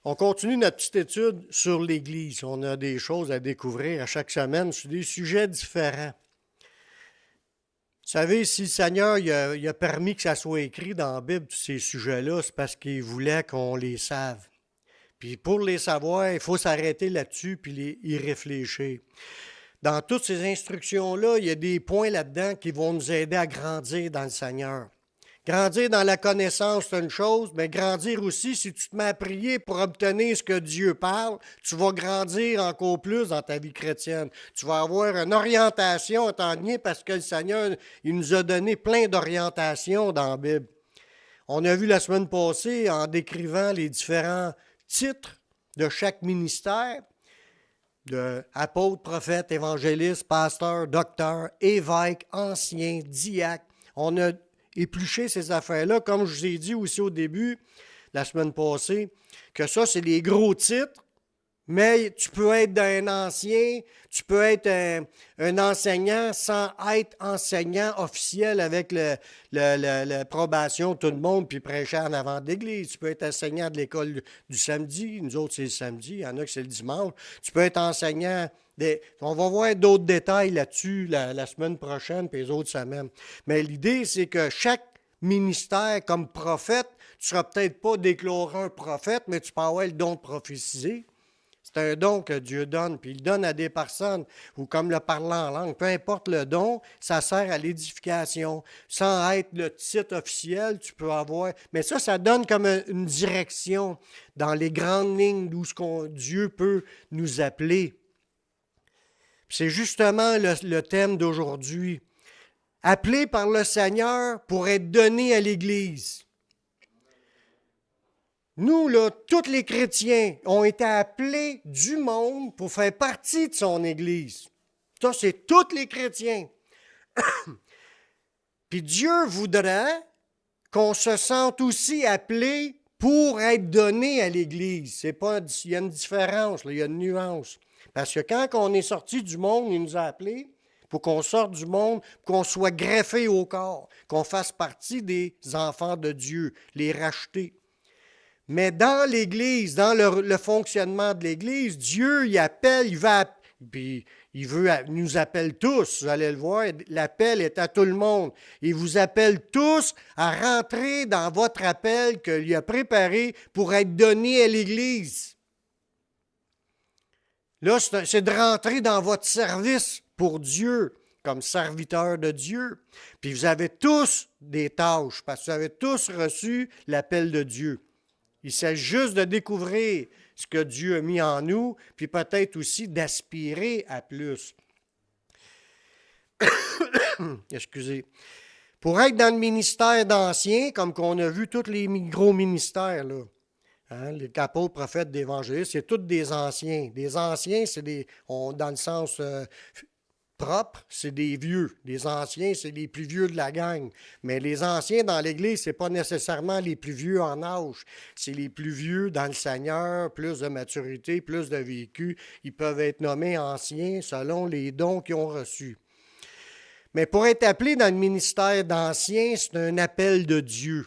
On continue notre petite étude sur l'Église. On a des choses à découvrir à chaque semaine sur des sujets différents. Vous savez, si le Seigneur il a permis que ça soit écrit dans la Bible, tous ces sujets-là, c'est parce qu'il voulait qu'on les sache. Puis pour les savoir, il faut s'arrêter là-dessus puis y réfléchir. Dans toutes ces instructions-là, il y a des points là-dedans qui vont nous aider à grandir dans le Seigneur. Grandir dans la connaissance, c'est une chose, mais grandir aussi, si tu te mets à prier pour obtenir ce que Dieu parle, tu vas grandir encore plus dans ta vie chrétienne. Tu vas avoir une orientation, étant donné, parce que le Seigneur, il nous a donné plein d'orientations dans la Bible. On a vu la semaine passée, en décrivant les différents titres de chaque ministère, de apôtre, prophète, évangéliste, pasteur, docteur, évêque, ancien, diacre. On a épluché ces affaires-là, comme je vous ai dit aussi au début, la semaine passée, que ça, c'est les gros titres, mais tu peux être un ancien, tu peux être un enseignant sans être enseignant officiel avec l'approbation de tout le monde, puis prêcher en avant de l'Église. Tu peux être enseignant de l'école du samedi, nous autres c'est le samedi, il y en a que c'est le dimanche. Tu peux être enseignant, on va voir d'autres détails là-dessus la semaine prochaine, puis les autres semaines. Mais l'idée, c'est que chaque ministère comme prophète, tu ne seras peut-être pas déclaré un prophète, mais tu peux avoir le don de prophétiser. C'est un don que Dieu donne, puis il donne à des personnes, ou comme le parlant en langue, peu importe le don, ça sert à l'édification. Sans être le titre officiel, tu peux avoir... Mais ça donne comme une direction dans les grandes lignes d'où Dieu peut nous appeler. C'est justement le thème d'aujourd'hui. Appelé par le Seigneur pour être donné à l'Église. Nous, là, tous les chrétiens ont été appelés du monde pour faire partie de son Église. Ça, c'est tous les chrétiens. Puis Dieu voudrait qu'on se sente aussi appelé pour être donné à l'Église. C'est pas, il y a une différence, là, il y a une nuance. Parce que quand on est sorti du monde, il nous a appelés pour qu'on sorte du monde, qu'on soit greffé au corps, qu'on fasse partie des enfants de Dieu, les rachetés. Mais dans l'Église, dans le fonctionnement de l'Église, Dieu, il appelle, puis nous appelle tous, vous allez le voir, l'appel est à tout le monde. Il vous appelle tous à rentrer dans votre appel qu'il a préparé pour être donné à l'Église. Là, c'est de rentrer dans votre service pour Dieu, comme serviteur de Dieu. Puis vous avez tous des tâches, parce que vous avez tous reçu l'appel de Dieu. Il s'agit juste de découvrir ce que Dieu a mis en nous, puis peut-être aussi d'aspirer à plus. Excusez. Pour être dans le ministère d'anciens, comme qu'on a vu tous les gros ministères, là, les apôtres, prophètes, d'évangélistes, c'est tous des anciens. Des anciens, c'est dans le sens propre, c'est des vieux. Les anciens, c'est les plus vieux de la gang. Mais les anciens dans l'Église, ce n'est pas nécessairement les plus vieux en âge. C'est les plus vieux dans le Seigneur, plus de maturité, plus de vécu. Ils peuvent être nommés anciens selon les dons qu'ils ont reçus. Mais pour être appelé dans le ministère d'anciens, c'est un appel de Dieu.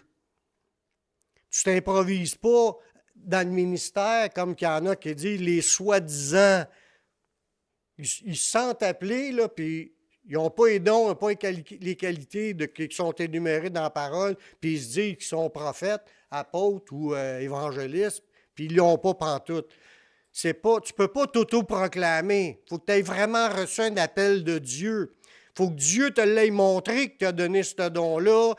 Tu ne t'improvises pas dans le ministère comme qu'il y en a qui disent les soi-disant. Ils se sentent appelés, là, puis ils n'ont pas les dons, ils n'ont pas les qualités qui sont énumérées dans la parole, puis ils se disent qu'ils sont prophètes, apôtres ou évangélistes, puis ils ne l'ont pas pantoute. Tu ne peux pas t'auto-proclamer. Il faut que tu aies vraiment reçu un appel de Dieu. Il faut que Dieu te l'ait montré, que tu as donné ce don-là.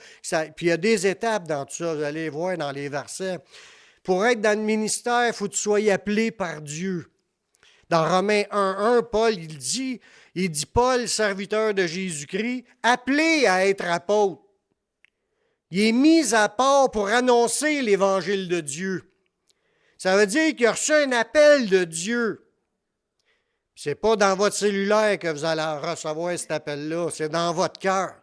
Puis il y a des étapes dans tout ça, vous allez voir dans les versets. Pour être dans le ministère, il faut que tu sois appelé par Dieu. Dans Romains 1.1, Paul, il dit, Paul, serviteur de Jésus-Christ, appelé à être apôtre. Il est mis à part pour annoncer l'Évangile de Dieu. Ça veut dire qu'il a reçu un appel de Dieu. Ce n'est pas dans votre cellulaire que vous allez recevoir cet appel-là, c'est dans votre cœur.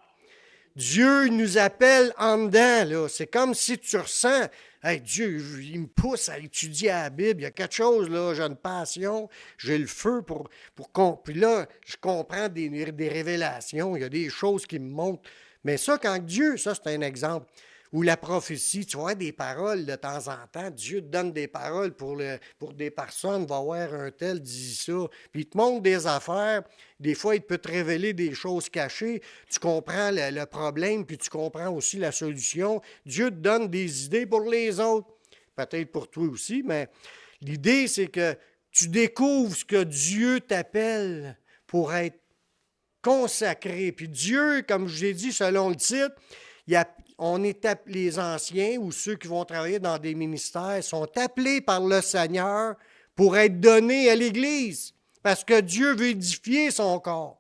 Dieu nous appelle en dedans, là. C'est comme si tu ressens, hey, Dieu, il me pousse à étudier la Bible, il y a quelque chose, là, j'ai une passion, j'ai le feu pour puis là, je comprends des révélations, il y a des choses qui me montrent. Mais ça, quand Dieu, ça c'est un exemple, ou la prophétie. Tu vois des paroles de temps en temps. Dieu te donne des paroles pour des personnes. Va voir un tel, dit ça. Puis il te montre des affaires. Des fois, il peut te révéler des choses cachées. Tu comprends le problème, puis tu comprends aussi la solution. Dieu te donne des idées pour les autres. Peut-être pour toi aussi, mais l'idée, c'est que tu découvres ce que Dieu t'appelle pour être consacré. Puis Dieu, comme je l'ai dit selon le titre, les anciens ou ceux qui vont travailler dans des ministères sont appelés par le Seigneur pour être donnés à l'Église. Parce que Dieu veut édifier son corps.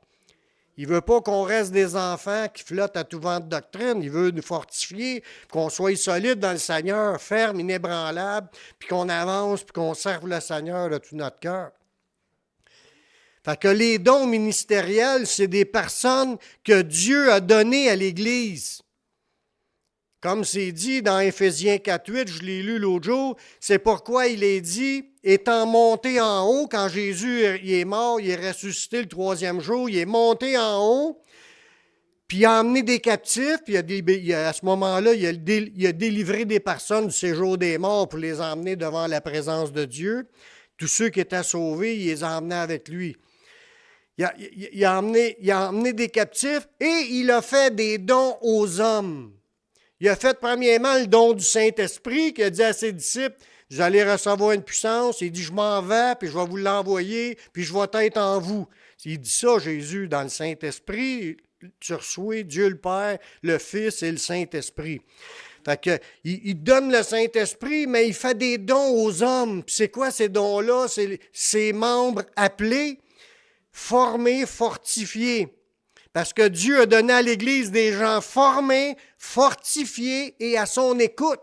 Il ne veut pas qu'on reste des enfants qui flottent à tout vent de doctrine. Il veut nous fortifier, qu'on soit solide dans le Seigneur, ferme, inébranlable, puis qu'on avance, puis qu'on serve le Seigneur de tout notre cœur. Fait que les dons ministériels, c'est des personnes que Dieu a données à l'Église. Comme c'est dit dans Éphésiens 4.8, je l'ai lu l'autre jour, c'est pourquoi il est dit, étant monté en haut, quand Jésus il est mort, il est ressuscité le troisième jour, il est monté en haut, puis il a emmené des captifs, puis à ce moment-là, il a délivré des personnes du séjour des morts pour les emmener devant la présence de Dieu. Tous ceux qui étaient sauvés, il les a emmenés avec lui. Il a emmené des captifs et il a fait des dons aux hommes. Il a fait premièrement le don du Saint-Esprit qui a dit à ses disciples, vous allez recevoir une puissance. Il dit, je m'en vais, puis je vais vous l'envoyer, puis je vais être en vous. Il dit ça, Jésus, dans le Saint-Esprit. Tu reçois Dieu le Père, le Fils et le Saint-Esprit. Fait que, il donne le Saint-Esprit, mais il fait des dons aux hommes. Puis c'est quoi ces dons-là? C'est ses membres appelés, formés, fortifiés. Parce que Dieu a donné à l'Église des gens formés, fortifiés et à son écoute.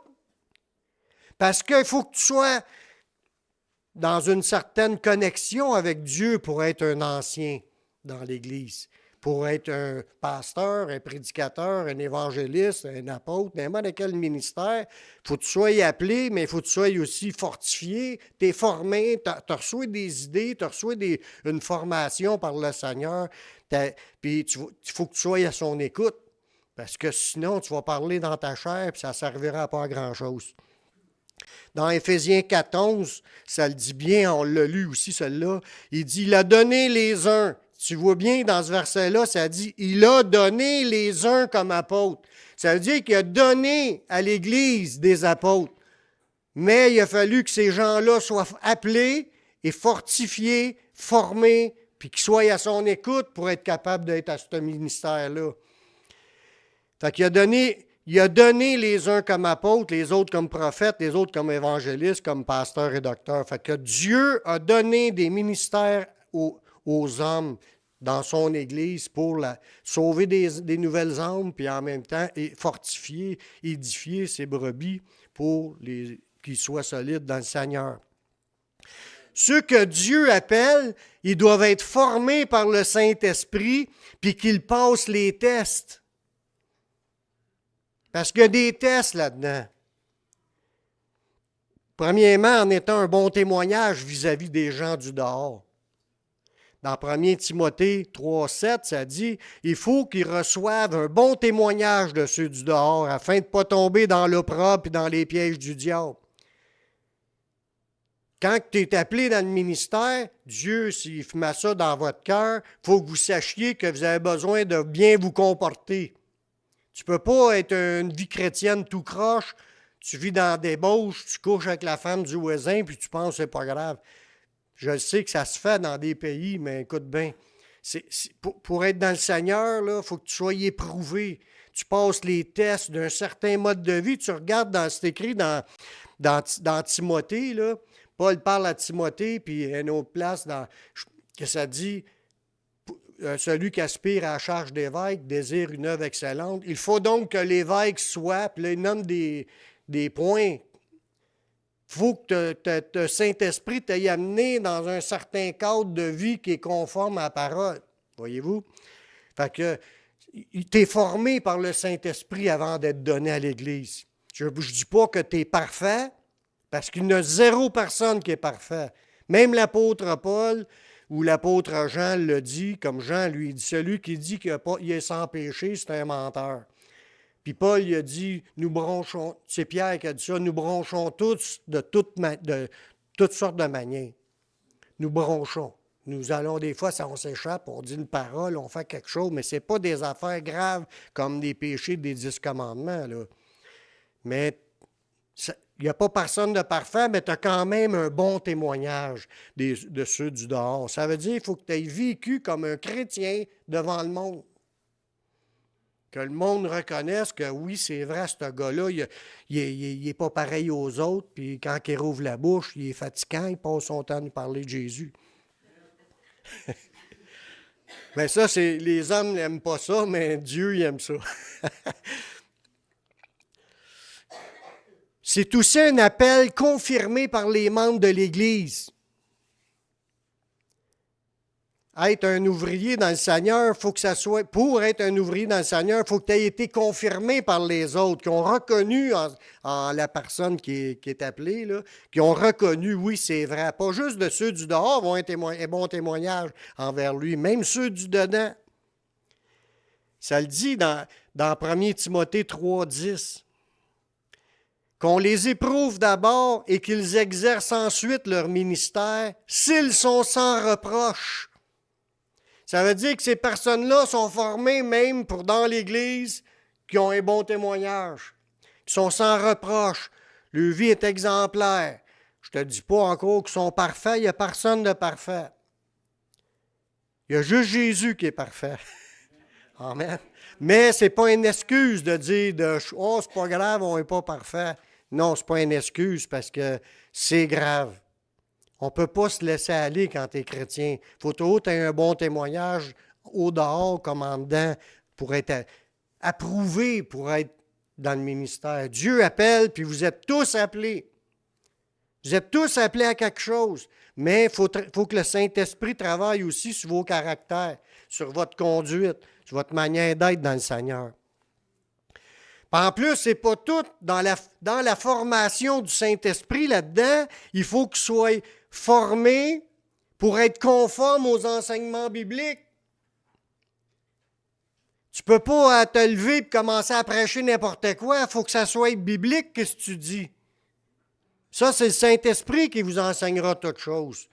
Parce qu'il faut que tu sois dans une certaine connexion avec Dieu pour être un ancien dans l'Église. Pour être un pasteur, un prédicateur, un évangéliste, un apôtre, n'importe quel ministère, il faut que tu sois appelé, mais il faut que tu sois aussi fortifié. Tu es formé, tu as reçu des idées, tu as reçu une formation par le Seigneur. Puis il faut que tu sois à son écoute, parce que sinon, tu vas parler dans ta chair, puis ça ne servira pas à grand-chose. Dans Éphésiens 14, ça le dit bien, on l'a lu aussi, celle-là. Il dit, il a donné les uns. Tu vois bien, dans ce verset-là, ça dit, il a donné les uns comme apôtres. Ça veut dire qu'il a donné à l'Église des apôtres. Mais il a fallu que ces gens-là soient appelés et fortifiés, formés, puis qu'ils soient à son écoute pour être capables d'être à ce ministère-là. Fait qu'il a donné les uns comme apôtres, les autres comme prophètes, les autres comme évangélistes, comme pasteurs et docteurs. Fait que Dieu a donné des ministères aux hommes dans son Église pour sauver des nouvelles âmes, puis en même temps fortifier, édifier ses brebis pour qu'ils soient solides dans le Seigneur. Ceux que Dieu appelle, ils doivent être formés par le Saint-Esprit, puis qu'ils passent les tests. Parce qu'il y a des tests là-dedans. Premièrement, en étant un bon témoignage vis-à-vis des gens du dehors. Dans 1 Timothée 3,7, ça dit « Il faut qu'ils reçoivent un bon témoignage de ceux du dehors afin de ne pas tomber dans l'opprobre et dans les pièges du diable. » Quand tu es appelé dans le ministère, Dieu, s'il met ça dans votre cœur, il faut que vous sachiez que vous avez besoin de bien vous comporter. Tu ne peux pas être une vie chrétienne tout croche, tu vis dans des débauche, tu couches avec la femme du voisin, puis tu penses que c'est pas grave. Je sais que ça se fait dans des pays, mais écoute bien, pour être dans le Seigneur, il faut que tu sois éprouvé. Tu passes les tests d'un certain mode de vie. Tu regardes, c'est écrit dans Timothée, là, Paul parle à Timothée, puis à une autre place que ça dit celui qui aspire à la charge d'évêque désire une œuvre excellente. Il faut donc que l'évêque soit, puis là, il nomme des points. Il faut que le Saint-Esprit t'ait amené dans un certain cadre de vie qui est conforme à la parole. Voyez-vous? Fait que tu es formé par le Saint-Esprit avant d'être donné à l'Église. Je ne dis pas que tu es parfait, parce qu'il n'y a zéro personne qui est parfait. Même l'apôtre Paul ou l'apôtre Jean le dit, comme Jean lui dit, celui qui dit qu'il est sans péché, c'est un menteur. Puis Paul, il a dit, nous bronchons, c'est Pierre qui a dit ça, nous bronchons tous de toutes sortes de manières. Nous bronchons. Nous allons des fois, ça on s'échappe, on dit une parole, on fait quelque chose, mais ce n'est pas des affaires graves comme des péchés des 10 commandements, là. Mais il n'y a pas personne de parfait, mais tu as quand même un bon témoignage de ceux du dehors. Ça veut dire qu'il faut que tu aies vécu comme un chrétien devant le monde. Que le monde reconnaisse que oui, c'est vrai, ce gars-là, il n'est pas pareil aux autres, puis quand il rouvre la bouche, il est fatigant, il passe son temps à nous parler de Jésus. Mais ça, les hommes n'aiment pas ça, mais Dieu, il aime ça. C'est aussi un appel confirmé par les membres de l'Église. Être un ouvrier dans le Seigneur, faut que ça soit. Pour être un ouvrier dans le Seigneur, il faut que tu aies été confirmé par les autres, qui ont reconnu en la personne qui est appelée, là, qui ont reconnu, oui, c'est vrai. Pas juste de ceux du dehors vont être un bon témoignage envers lui, même ceux du dedans. Ça le dit dans 1 Timothée 3,10. Qu'on les éprouve d'abord et qu'ils exercent ensuite leur ministère s'ils sont sans reproche. Ça veut dire que ces personnes-là sont formées même dans l'Église, qui ont un bon témoignage, qui sont sans reproche. Leur vie est exemplaire. Je ne te dis pas encore qu'ils sont parfaits, il n'y a personne de parfait. Il y a juste Jésus qui est parfait. Amen. Mais ce n'est pas une excuse de dire « Oh, c'est pas grave, on n'est pas parfait ». Non, ce n'est pas une excuse parce que c'est grave. On ne peut pas se laisser aller quand tu es chrétien. Il faut toujours que tu aies un bon témoignage au dehors comme en dedans pour être approuvé, pour être dans le ministère. Dieu appelle, puis vous êtes tous appelés. Vous êtes tous appelés à quelque chose. Mais il faut que le Saint-Esprit travaille aussi sur vos caractères, sur votre conduite, sur votre manière d'être dans le Seigneur. En plus, ce n'est pas tout. Dans la formation du Saint-Esprit, là-dedans, il faut qu'il soit formé pour être conforme aux enseignements bibliques. Tu ne peux pas te lever et commencer à prêcher n'importe quoi. Il faut que ça soit biblique, qu'est-ce que tu dis. Ça, c'est le Saint-Esprit qui vous enseignera toutes choses.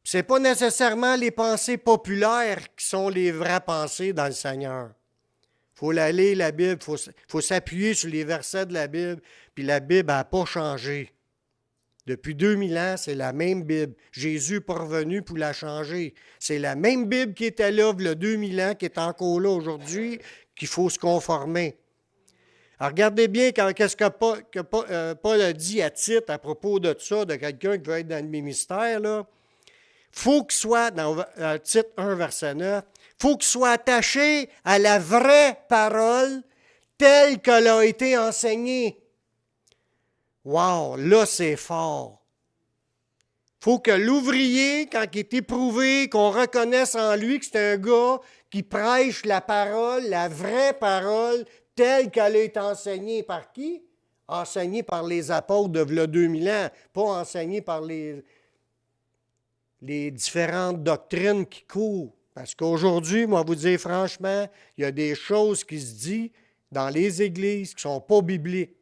Ce n'est pas nécessairement les pensées populaires qui sont les vraies pensées dans le Seigneur. Il faut la lire, la Bible, il faut s'appuyer sur les versets de la Bible, puis la Bible n'a pas changé. Depuis 2000 ans, c'est la même Bible. Jésus n'est pas revenu pour la changer. C'est la même Bible qui était là il y a 2000 ans, qui est encore là aujourd'hui, qu'il faut se conformer. Alors, regardez bien qu'est-ce que Paul a dit à Tite à propos de ça, de quelqu'un qui veut être dans le ministère, là. Faut qu'il soit, dans Tite 1, verset 9, faut qu'il soit attaché à la vraie parole telle qu'elle a été enseignée. Wow, là c'est fort. Faut que l'ouvrier, quand il est éprouvé, qu'on reconnaisse en lui que c'est un gars qui prêche la parole, la vraie parole, telle qu'elle a été enseignée par qui? Enseignée par les apôtres de v'là 2000 ans, pas enseignée par les différentes doctrines qui courent. Parce qu'aujourd'hui, moi, vous dire franchement, il y a des choses qui se disent dans les églises qui ne sont pas bibliques.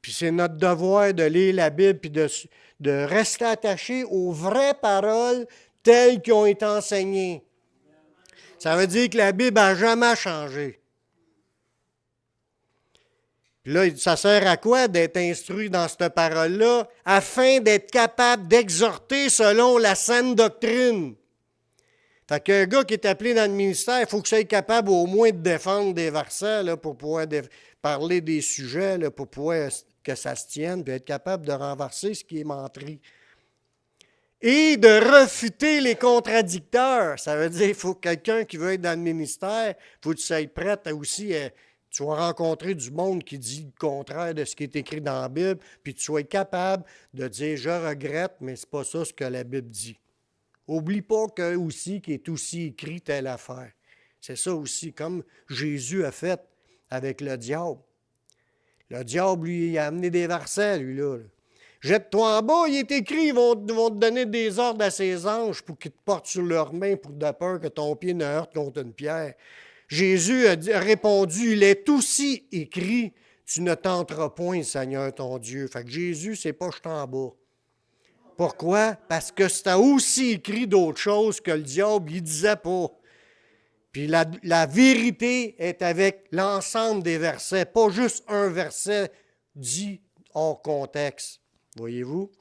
Puis c'est notre devoir de lire la Bible puis de rester attaché aux vraies paroles telles qu'elles ont été enseignées. Ça veut dire que la Bible n'a jamais changé. Puis là, ça sert à quoi d'être instruit dans cette parole-là? Afin d'être capable d'exhorter selon la saine doctrine. Fait qu'un gars qui est appelé dans le ministère, il faut qu'il soit capable au moins de défendre des versets là, pour pouvoir parler des sujets, là, pour pouvoir que ça se tienne, puis être capable de renverser ce qui est menterie. Et de refuter les contradicteurs. Ça veut dire qu'il faut que quelqu'un qui veut être dans le ministère, il faut que tu sois prêt aussi. Tu vas rencontrer du monde qui dit le contraire de ce qui est écrit dans la Bible, puis tu sois capable de dire « je regrette, mais ce n'est pas ça ce que la Bible dit ». Oublie pas qu'il est aussi écrit telle affaire. C'est ça aussi, comme Jésus a fait avec le diable. Le diable, lui, il a amené des versets, lui-là. Jette-toi en bas, il est écrit, ils vont te donner des ordres à ses anges pour qu'ils te portent sur leurs mains pour de peur que ton pied ne heurte contre une pierre. Jésus a répondu, il est aussi écrit, tu ne tenteras point le Seigneur ton Dieu. Fait que Jésus, c'est pas je t'en bas. Pourquoi? Parce que c'était aussi écrit d'autres choses que le diable, il disait pas. Puis la vérité est avec l'ensemble des versets, pas juste un verset dit hors contexte. Voyez-vous?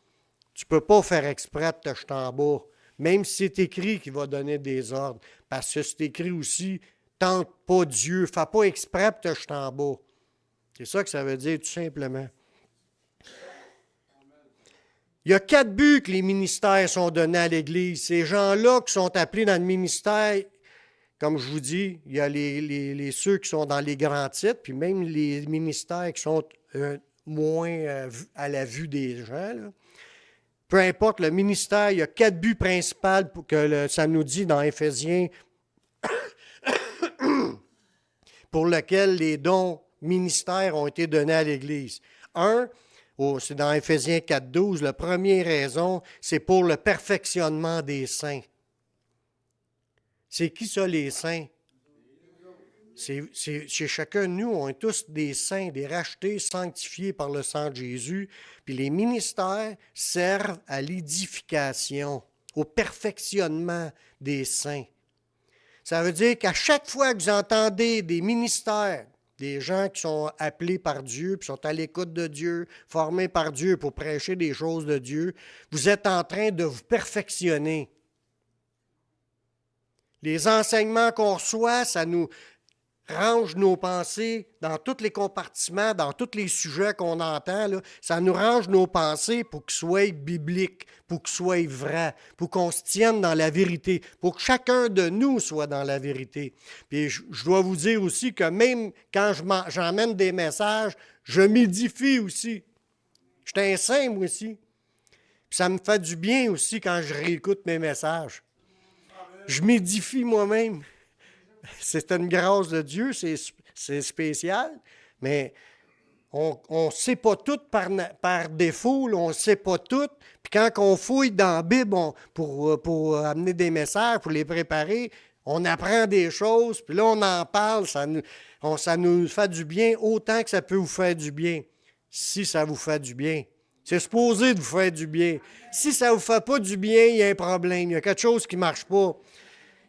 Tu ne peux pas faire exprès de te jeter en bas, même si c'est écrit qu'il va donner des ordres. Parce que c'est écrit aussi, tente pas Dieu, fais pas exprès de te jeter en bas. C'est ça que ça veut dire, tout simplement. Il y a 4 buts que les ministères sont donnés à l'Église. Ces gens-là qui sont appelés dans le ministère, comme je vous dis, il y a ceux qui sont dans les grands titres, puis même les ministères qui sont moins à la vue des gens. Là. Peu importe le ministère, il y a 4 buts principaux que ça nous dit dans Éphésiens, pour lesquels les dons ministères ont été donnés à l'Église. C'est dans Éphésiens 4,12, la première raison, c'est pour le perfectionnement des saints. C'est qui ça, les saints? Chez chacun de nous, on est tous des saints, des rachetés, sanctifiés par le sang de Jésus. Puis les ministères servent à l'édification, au perfectionnement des saints. Ça veut dire qu'à chaque fois que vous entendez des ministères, des gens qui sont appelés par Dieu, qui sont à l'écoute de Dieu, formés par Dieu pour prêcher des choses de Dieu, vous êtes en train de vous perfectionner. Les enseignements qu'on reçoit, ça nous range nos pensées dans tous les compartiments, dans tous les sujets qu'on entend. Là, ça nous range nos pensées pour qu'ils soient bibliques, pour qu'ils soient vrais, pour qu'on se tienne dans la vérité, pour que chacun de nous soit dans la vérité. Puis je dois vous dire aussi que même quand j'emmène des messages, je m'édifie aussi. Je suis un saint, moi aussi. Puis ça me fait du bien aussi quand je réécoute mes messages. Je m'édifie moi-même. C'est une grâce de Dieu, c'est spécial, mais on ne sait pas tout par défaut, là, on ne sait pas tout. Puis quand on fouille dans la Bible pour amener des messages, pour les préparer, on apprend des choses, puis là on en parle, ça nous fait du bien autant que ça peut vous faire du bien, si ça vous fait du bien. C'est supposé de vous faire du bien. Si ça ne vous fait pas du bien, il y a un problème, il y a quelque chose qui ne marche pas.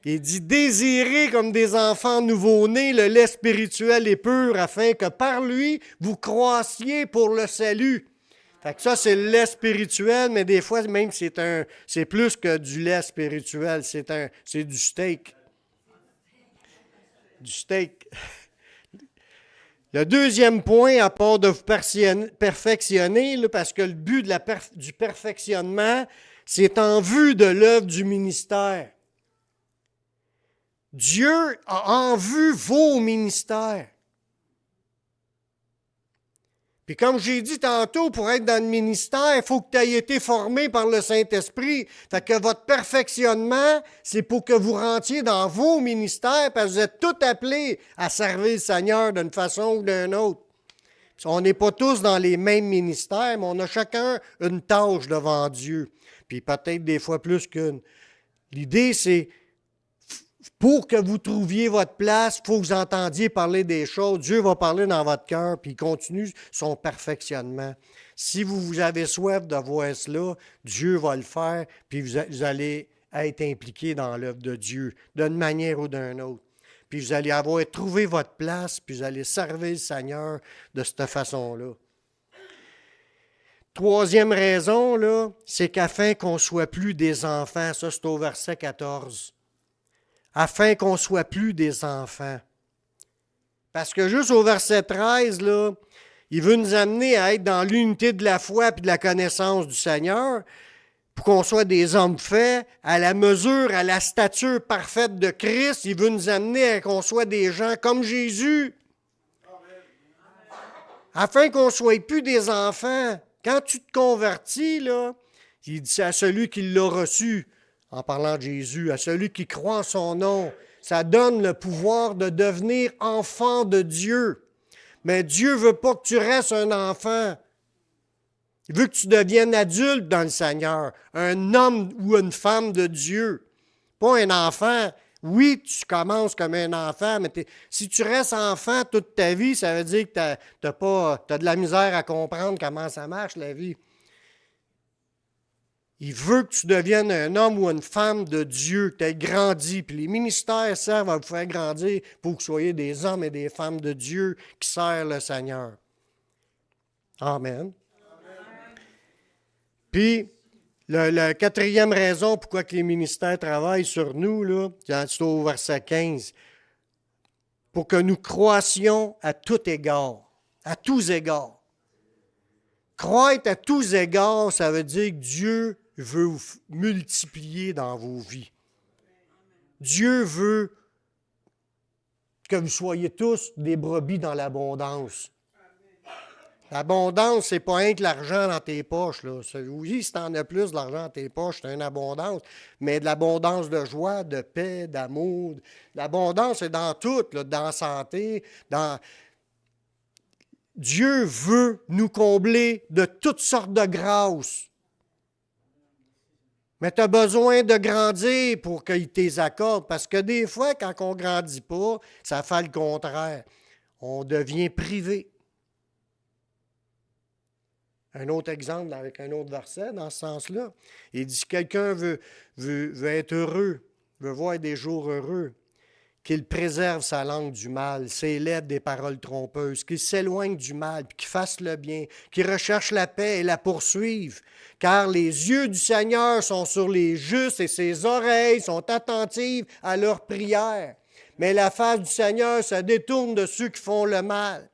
Il dit « Désirez comme des enfants nouveau-nés le lait spirituel et pur, afin que par lui, vous croissiez pour le salut. » Fait que ça, c'est le lait spirituel, mais des fois, même, c'est plus que du lait spirituel. C'est du steak. Du steak. Le deuxième point, à part de vous perfectionner, là, parce que le but du perfectionnement, c'est en vue de l'œuvre du ministère. Dieu a en vue vos ministères. Puis comme j'ai dit tantôt, pour être dans le ministère, il faut que tu aies été formé par le Saint-Esprit. Fait que votre perfectionnement, c'est pour que vous rentriez dans vos ministères, parce que vous êtes tous appelés à servir le Seigneur d'une façon ou d'une autre. On n'est pas tous dans les mêmes ministères, mais on a chacun une tâche devant Dieu. Puis peut-être des fois plus qu'une. L'idée, c'est pour que vous trouviez votre place, il faut que vous entendiez parler des choses. Dieu va parler dans votre cœur, puis il continue son perfectionnement. Si vous avez soif de voir cela, Dieu va le faire, puis vous allez être impliqué dans l'œuvre de Dieu, d'une manière ou d'une autre. Puis vous allez avoir trouvé votre place, puis vous allez servir le Seigneur de cette façon-là. Troisième raison, là, c'est qu'afin qu'on ne soit plus des enfants, ça c'est au verset 14. Afin qu'on ne soit plus des enfants. Parce que juste au verset 13, là, il veut nous amener à être dans l'unité de la foi et de la connaissance du Seigneur, pour qu'on soit des hommes faits, à la mesure, à la stature parfaite de Christ. Il veut nous amener à qu'on soit des gens comme Jésus. Afin qu'on ne soit plus des enfants. Quand tu te convertis, là, il dit à celui qui l'a reçu, en parlant de Jésus, à celui qui croit en son nom, ça donne le pouvoir de devenir enfant de Dieu. Mais Dieu ne veut pas que tu restes un enfant. Il veut que tu deviennes adulte dans le Seigneur, un homme ou une femme de Dieu. Pas un enfant Oui, tu commences comme un enfant, mais si tu restes enfant toute ta vie, ça veut dire que tu as de la misère à comprendre comment ça marche, la vie. Il veut que tu deviennes un homme ou une femme de Dieu, que tu aies grandi. Puis les ministères servent à vous faire grandir pour que vous soyez des hommes et des femmes de Dieu qui servent le Seigneur. Amen. Puis, la quatrième raison pourquoi que les ministères travaillent sur nous, là, c'est au verset 15, pour que nous croissions à tout égard, à tous égards. Croître à tous égards, ça veut dire que Dieu veut vous multiplier dans vos vies. Dieu veut que vous soyez tous des brebis dans l'abondance. L'abondance, c'est pas rien que l'argent dans tes poches. Là. Oui, si tu en as plus d'argent dans tes poches, c'est une abondance, mais de l'abondance de joie, de paix, d'amour. L'abondance, c'est dans tout, là, dans la santé, dans... Dieu veut nous combler de toutes sortes de grâces. Mais tu as besoin de grandir pour qu'il t'les accorde, parce que des fois, quand on ne grandit pas, ça fait le contraire. On devient privé. Un autre exemple avec un autre verset dans ce sens-là. Il dit, si quelqu'un veut être heureux, veut voir des jours heureux, qu'il préserve sa langue du mal, ses lèvres des paroles trompeuses, qu'il s'éloigne du mal, puis qu'il fasse le bien, qu'il recherche la paix et la poursuive. Car les yeux du Seigneur sont sur les justes et ses oreilles sont attentives à leurs prières. Mais la face du Seigneur se détourne de ceux qui font le mal.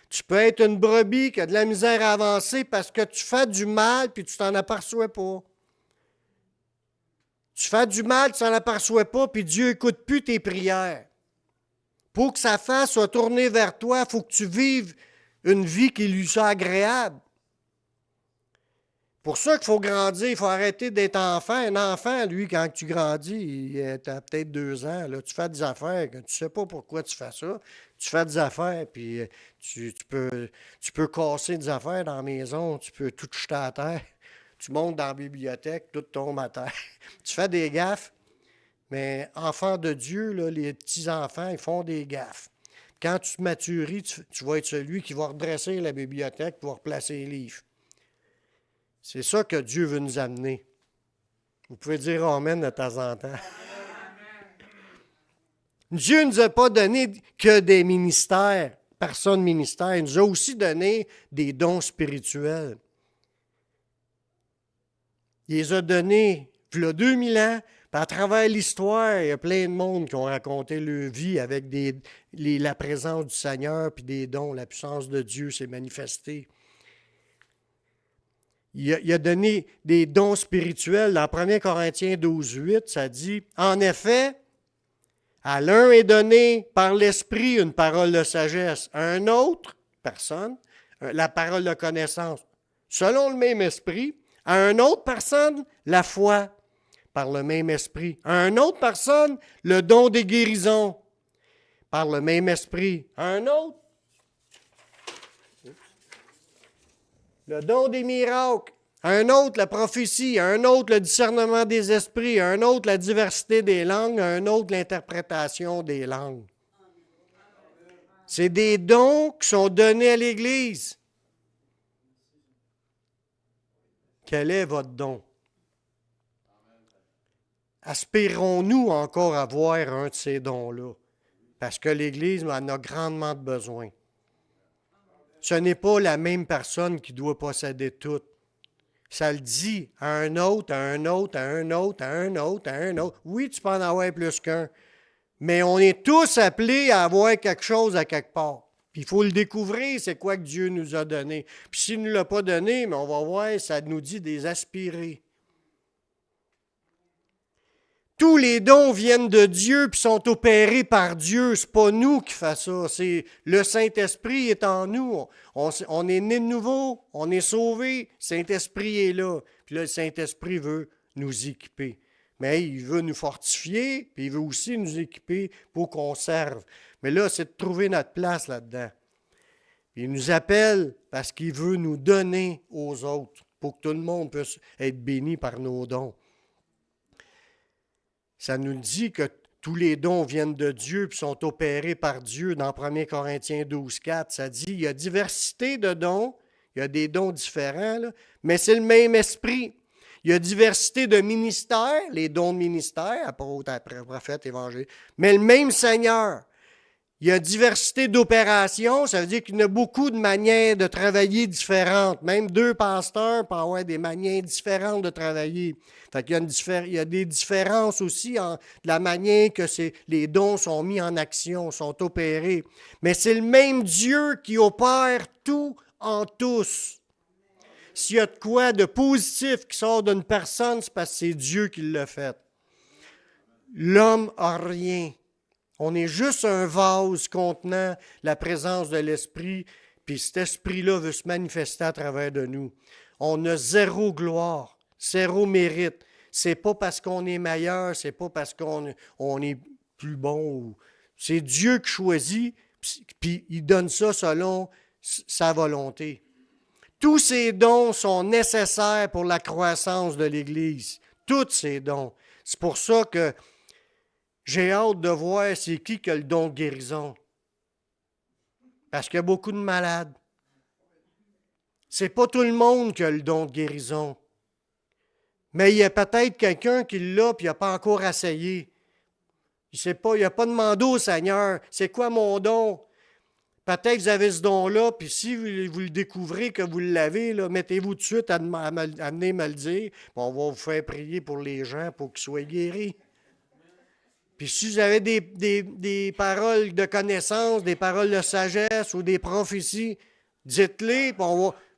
Tu peux être une brebis qui a de la misère à avancer parce que tu fais du mal puis tu t'en aperçois pas. Tu fais du mal, tu t'en aperçois pas, puis Dieu n'écoute plus tes prières. Pour que sa face soit tournée vers toi, il faut que tu vives une vie qui lui soit agréable. Pour ça qu'il faut grandir, il faut arrêter d'être enfant. Un enfant, lui, quand tu grandis, tu as peut-être 2 ans, là, tu fais des affaires, que tu ne sais pas pourquoi tu fais ça. Tu fais des affaires, puis tu peux casser des affaires dans la maison, tu peux tout jeter à terre. Tu montes dans la bibliothèque, tout tombe à terre. Tu fais des gaffes, mais enfants de Dieu, là, les petits-enfants, ils font des gaffes. Quand tu te maturis, tu vas être celui qui va redresser la bibliothèque pour replacer les livres. C'est ça que Dieu veut nous amener. Vous pouvez dire Amen de temps en temps. Dieu ne nous a pas donné que des ministères, personne ministère. Il nous a aussi donné des dons spirituels. Il les a donnés il y a 2000 ans, puis à travers l'histoire, il y a plein de monde qui ont raconté leur vie avec la présence du Seigneur puis des dons. La puissance de Dieu s'est manifestée. Il a donné des dons spirituels. Dans 1 Corinthiens 12:8, ça dit « En effet, à l'un est donné par l'Esprit une parole de sagesse, à un autre, personne, la parole de connaissance, selon le même Esprit, à une autre personne, la foi, par le même Esprit, à une autre personne, le don des guérisons, par le même Esprit, à un autre, le don des miracles, à un autre la prophétie, à un autre le discernement des esprits, à un autre la diversité des langues, à un autre l'interprétation des langues. C'est des dons qui sont donnés à l'Église. Quel est votre don? Aspirons-nous encore à avoir un de ces dons-là? Parce que l'Église en a grandement besoin. Ce n'est pas la même personne qui doit posséder tout. Ça le dit à un autre, à un autre, à un autre, à un autre, à un autre. Oui, tu peux en avoir plus qu'un. Mais on est tous appelés à avoir quelque chose à quelque part. Puis il faut le découvrir, c'est quoi que Dieu nous a donné. Puis s'il ne nous l'a pas donné, mais on va voir, ça nous dit des aspirer. Tous les dons viennent de Dieu puis sont opérés par Dieu. Ce n'est pas nous qui faisons ça. C'est le Saint-Esprit est en nous. On est né de nouveau, on est sauvé. Le Saint-Esprit est là. Puis là, le Saint-Esprit veut nous équiper. Mais il veut nous fortifier, puis il veut aussi nous équiper pour qu'on serve. Mais là, c'est de trouver notre place là-dedans. Il nous appelle parce qu'il veut nous donner aux autres pour que tout le monde puisse être béni par nos dons. Ça nous dit que tous les dons viennent de Dieu puis sont opérés par Dieu. Dans 1 Corinthiens 12,4, ça dit, il y a diversité de dons, il y a des dons différents, là, mais c'est le même esprit. Il y a diversité de ministères, les dons de ministère, apôtre, prophète, évangile, mais le même Seigneur. Il y a diversité d'opérations, ça veut dire qu'il y a beaucoup de manières de travailler différentes. Même deux pasteurs peuvent avoir des manières différentes de travailler. Fait qu'il il y a des différences aussi en la manière que les dons sont mis en action, sont opérés. Mais c'est le même Dieu qui opère tout en tous. S'il y a de quoi de positif qui sort d'une personne, c'est parce que c'est Dieu qui l'a fait. L'homme n'a rien. On est juste un vase contenant la présence de l'Esprit, puis cet Esprit-là veut se manifester à travers de nous. On a zéro gloire, zéro mérite. C'est pas parce qu'on est meilleur, c'est pas parce qu'on est plus bon. C'est Dieu qui choisit, puis il donne ça selon sa volonté. Tous ces dons sont nécessaires pour la croissance de l'Église. Tous ces dons. C'est pour ça que j'ai hâte de voir c'est qui a le don de guérison. Parce qu'il y a beaucoup de malades. C'est pas tout le monde qui a le don de guérison. Mais il y a peut-être quelqu'un qui l'a et il n'a pas encore essayé. Il n'a pas demandé au Seigneur, c'est quoi mon don? Peut-être que vous avez ce don-là, puis si vous le découvrez que vous l'avez, là, mettez-vous tout de suite à venir me le dire, puis on va vous faire prier pour les gens pour qu'ils soient guéris. Puis si vous avez des paroles de connaissance, des paroles de sagesse ou des prophéties, dites-les, puis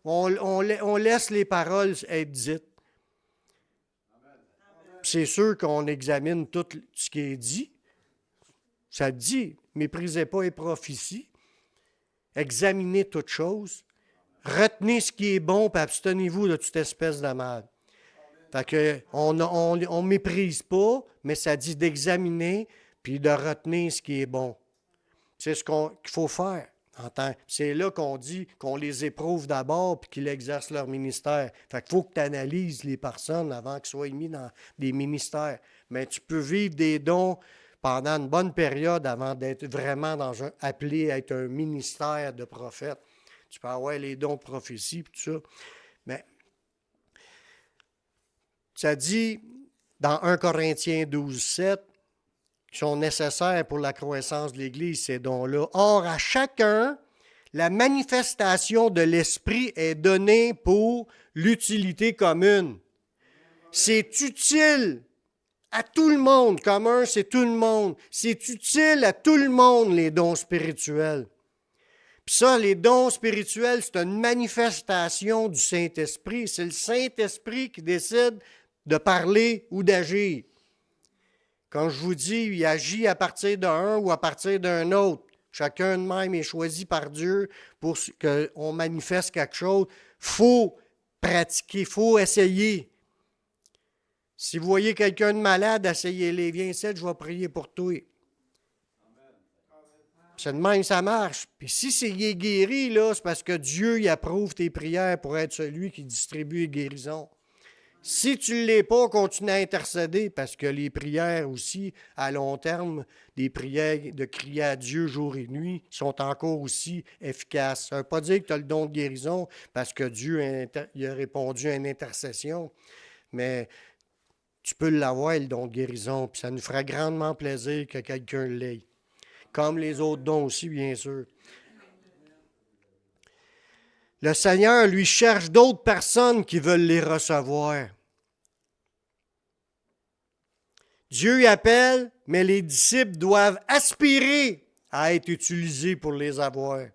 on laisse les paroles être dites. Puis c'est sûr qu'on examine tout ce qui est dit. Ça dit, méprisez pas les prophéties. Examinez toutes choses. Retenez ce qui est bon, puis abstenez-vous de toute espèce de mal. Fait que on méprise pas, mais ça dit d'examiner puis de retenir ce qui est bon. C'est ce qu'il faut faire. C'est là qu'on dit qu'on les éprouve d'abord puis qu'ils exercent leur ministère. Fait qu'il faut que tu analyses les personnes avant qu'ils soient mis dans des ministères. Mais tu peux vivre des dons pendant une bonne période avant d'être vraiment appelé à être un ministère de prophète. Tu peux avoir les dons de prophétie et tout ça. Mais ça dit dans 1 Corinthiens 12,7 qu'ils sont nécessaires pour la croissance de l'Église, ces dons-là. Or, à chacun, la manifestation de l'Esprit est donnée pour l'utilité commune. C'est utile à tout le monde. Commun, c'est tout le monde. C'est utile à tout le monde, les dons spirituels. Puis ça, les dons spirituels, c'est une manifestation du Saint-Esprit. C'est le Saint-Esprit qui décide de parler ou d'agir. Quand je vous dis, il agit à partir d'un ou à partir d'un autre. Chacun de même est choisi par Dieu pour qu'on manifeste quelque chose. Il faut pratiquer, il faut essayer. Si vous voyez quelqu'un de malade, essayez-les. Viens ici, je vais prier pour toi. C'est de même, ça marche. Puis si il est guéri, là, c'est parce que Dieu il approuve tes prières pour être celui qui distribue les guérisons. Si tu ne l'es pas, continue à intercéder parce que les prières aussi, à long terme, des prières de crier à Dieu jour et nuit, sont encore aussi efficaces. Ça ne veut pas dire que tu as le don de guérison parce que Dieu il a répondu à une intercession, mais tu peux l'avoir, le don de guérison, puis ça nous fera grandement plaisir que quelqu'un l'ait. Comme les autres dons aussi, bien sûr. Le Seigneur, lui, cherche d'autres personnes qui veulent les recevoir. Dieu y appelle, mais les disciples doivent aspirer à être utilisés pour les avoir.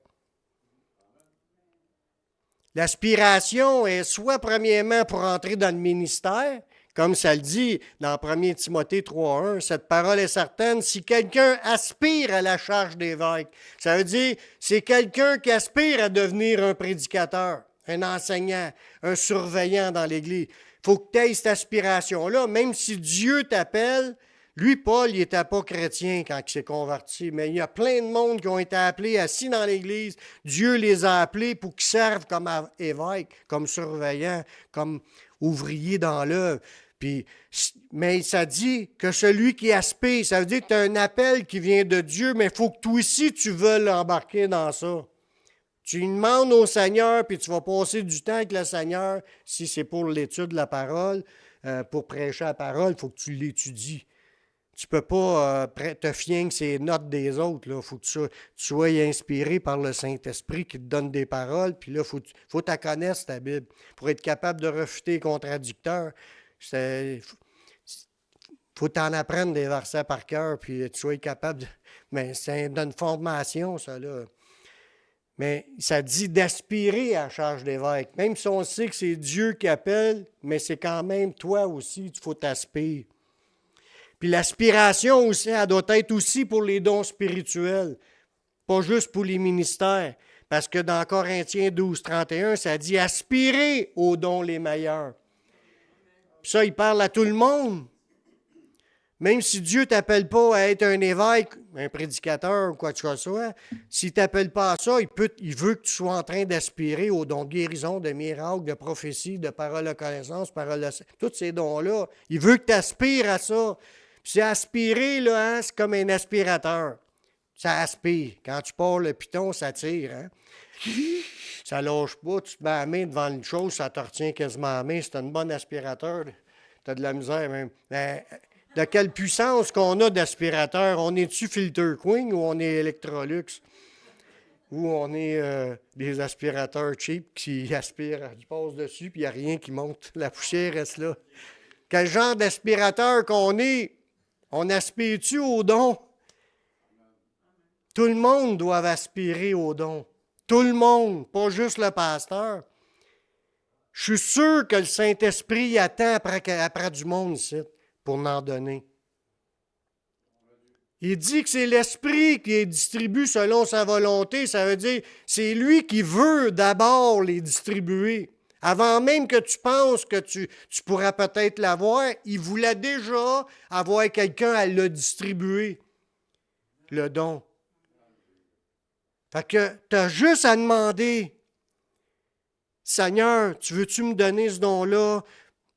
L'aspiration est soit premièrement pour entrer dans le ministère, comme ça le dit dans 1 Timothée 3,1, cette parole est certaine, si quelqu'un aspire à la charge d'évêque, ça veut dire c'est quelqu'un qui aspire à devenir un prédicateur, un enseignant, un surveillant dans l'Église. Il faut que tu aies cette aspiration-là, même si Dieu t'appelle. Lui, Paul, il n'était pas chrétien quand il s'est converti, mais il y a plein de monde qui ont été appelés assis dans l'Église. Dieu les a appelés pour qu'ils servent comme évêques, comme surveillants, comme ouvriers dans l'œuvre. Puis, mais ça dit que celui qui aspire, ça veut dire que tu as un appel qui vient de Dieu, mais il faut que toi aussi, tu veuilles embarquer dans ça. Tu demandes au Seigneur, puis tu vas passer du temps avec le Seigneur, si c'est pour l'étude de la parole, pour prêcher la parole, il faut que tu l'étudies. Tu ne peux pas te fier que c'est les notes des autres. Il faut que tu sois inspiré par le Saint-Esprit qui te donne des paroles. Puis là, il faut que tu connaisses ta Bible pour être capable de refuter les contradicteurs. Il faut t'en apprendre des versets par cœur, puis tu sois capable de... Mais c'est une formation, ça, là. Mais ça dit d'aspirer à la charge d'évêque. Même si on sait que c'est Dieu qui appelle, mais c'est quand même toi aussi, il faut t'aspirer. Puis l'aspiration aussi, elle doit être aussi pour les dons spirituels, pas juste pour les ministères. Parce que dans Corinthiens 12, 31, ça dit aspirer aux dons les meilleurs. Puis ça, il parle à tout le monde. Même si Dieu ne t'appelle pas à être un évêque, un prédicateur ou quoi que ce soit, s'il ne t'appelle pas à ça, il veut que tu sois en train d'aspirer aux dons de guérison, de miracles, de prophétie, de parole de connaissance, tous ces dons-là. Il veut que tu aspires à ça. Puis c'est aspirer, là, hein, c'est comme un aspirateur. Ça aspire. Quand tu pars le piton, ça tire. Hein? Ça lâche pas. Tu te mets la main devant une chose, ça te retient quasiment la main. C'est un bon aspirateur. Tu as de la misère même. Mais, de quelle puissance qu'on a d'aspirateur? On est-tu Filter Queen ou on est Electrolux? Ou on est des aspirateurs cheap qui aspirent, qui passent dessus, puis il n'y a rien qui monte. La poussière reste là. Quel genre d'aspirateur qu'on est? On aspire-tu au don? Tout le monde doit aspirer au don. Tout le monde, pas juste le pasteur. Je suis sûr que le Saint-Esprit attend après du monde ici pour en donner. Il dit que c'est l'Esprit qui les distribue selon sa volonté. Ça veut dire c'est lui qui veut d'abord les distribuer. Avant même que tu penses que tu pourras peut-être l'avoir, il voulait déjà avoir quelqu'un à le distribuer, le don. Fait que tu as juste à demander, Seigneur, tu veux-tu me donner ce don-là?